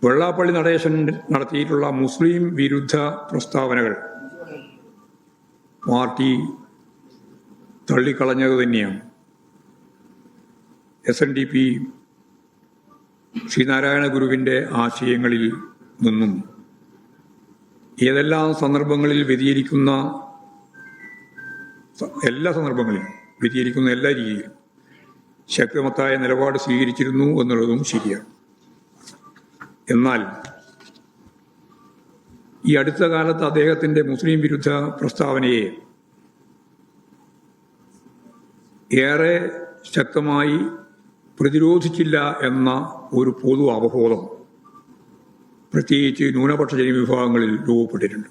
വെള്ളാപ്പള്ളി നടേശൻ നടത്തിയിട്ടുള്ള മുസ്ലിം വിരുദ്ധ പ്രസ്താവനകൾ പാർട്ടി തള്ളിക്കളഞ്ഞത് തന്നെയാണ്. SNDP ശ്രീനാരായണ ഗുരുവിൻ്റെ ആശയങ്ങളിൽ നിന്നും ഏതെല്ലാം സന്ദർഭങ്ങളിൽ വ്യതിചരിക്കുന്ന എല്ലാ രീതിയിലും ശക്തമത്തായ നിലപാട് സ്വീകരിച്ചിരുന്നു എന്നുള്ളതും ശരിയാണ്. എന്നാൽ ഈ അടുത്ത കാലത്ത് അദ്ദേഹത്തിൻ്റെ മുസ്ലിം വിരുദ്ധ പ്രസ്താവനയെ ഏറെ ശക്തമായി പ്രതിരോധിച്ചില്ല എന്ന ഒരു പൊതു അവബോധം പ്രത്യേകിച്ച് ന്യൂനപക്ഷ ജനവിഭാഗങ്ങളിൽ രൂപപ്പെട്ടിട്ടുണ്ട്.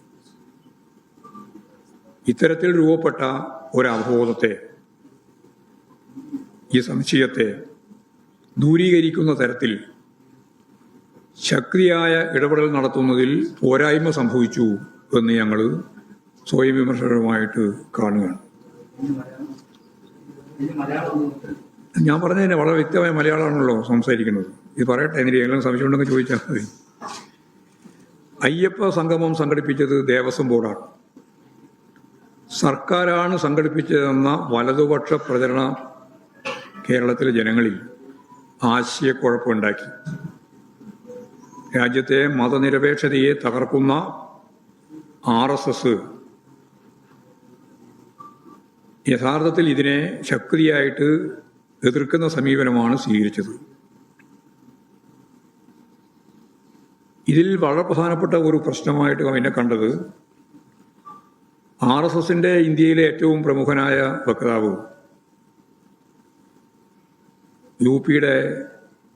ഇത്തരത്തിൽ രൂപപ്പെട്ട ഒരവബോധത്തെ, ഈ സംശയത്തെ ദൂരീകരിക്കുന്ന തരത്തിൽ ശക്തിയായ ഇടപെടൽ നടത്തുന്നതിൽ പോരായ്മ സംഭവിച്ചു എന്ന് ഞങ്ങൾ സ്വയം വിമർശനമായിട്ട് കാണുകയാണ്. ഞാൻ പറഞ്ഞതിന് വളരെ വ്യക്തമായ മലയാളമാണല്ലോ സംസാരിക്കുന്നത്. ഇത് പറയട്ടെ, എനിക്ക് എല്ലാം സംശയമുണ്ടെന്ന് ചോദിച്ചാൽ മതി. അയ്യപ്പ സംഗമം സംഘടിപ്പിച്ചത് ദേവസ്വം ബോർഡാണ്. സർക്കാരാണ് സംഘടിപ്പിച്ചതെന്ന വലതുപക്ഷ പ്രചരണ കേരളത്തിലെ ജനങ്ങളിൽ ആശയക്കുഴപ്പമുണ്ടാക്കി. രാജ്യത്തെ മതനിരപേക്ഷതയെ തകർക്കുന്ന RSS യഥാർത്ഥത്തിൽ ഇതിനെ ശക്തിയായിട്ട് എതിർക്കുന്ന സമീപനമാണ് സ്വീകരിച്ചത്. ഇതിൽ വളരെ പ്രധാനപ്പെട്ട ഒരു പ്രശ്നമായിട്ട് എന്നെ കണ്ടത് RSSന്റെ ഇന്ത്യയിലെ ഏറ്റവും പ്രമുഖനായ വക്താവ് UPയുടെ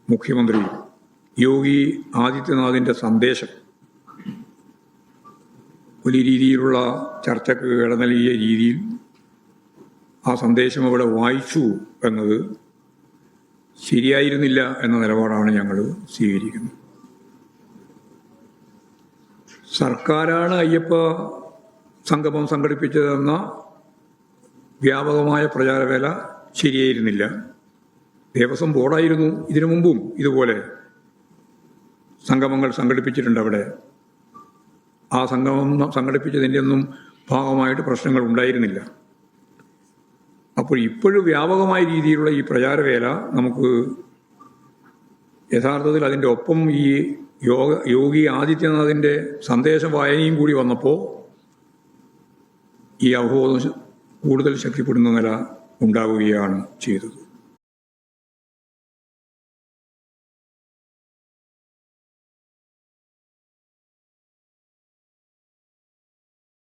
മുഖ്യമന്ത്രി യോഗി ആദിത്യനാഥിൻ്റെ സന്ദേശം വലിയ രീതിയിലുള്ള ചർച്ചയ്ക്ക് ഇട നൽകിയ രീതിയിൽ ആ സന്ദേശം അവിടെ വായിച്ചു എന്നത് ശരിയായിരുന്നില്ല എന്ന നിലപാടാണ് ഞങ്ങൾ സ്വീകരിക്കുന്നത്. സർക്കാരാണ് അയ്യപ്പ സംഗമം സംഘടിപ്പിച്ചതെന്ന വ്യാപകമായ പ്രചാരവേല ശരിയായിരുന്നില്ല. ദേവസ്വം ബോർഡായിരുന്നു ഇതിനു മുമ്പും ഇതുപോലെ സംഗമങ്ങൾ സംഘടിപ്പിച്ചിട്ടുണ്ട്. അവിടെ ആ സംഗമം സംഘടിപ്പിച്ചതിൻ്റെ ഒന്നും ഭാഗമായിട്ട് പ്രശ്നങ്ങൾ ഉണ്ടായിരുന്നില്ല. അപ്പോൾ ഇപ്പോഴും വ്യാപകമായ രീതിയിലുള്ള ഈ പ്രചാരവേല നമുക്ക് യഥാർത്ഥത്തിൽ അതിൻ്റെ ഒപ്പം ഈ യോഗി ആദിത്യനാഥിൻ്റെ സന്ദേശ വായനയും കൂടി വന്നപ്പോൾ ഈ അവബോധം കൂടുതൽ ശക്തിപ്പെടുന്ന നില ഉണ്ടാവുകയാണ് ചെയ്തത്.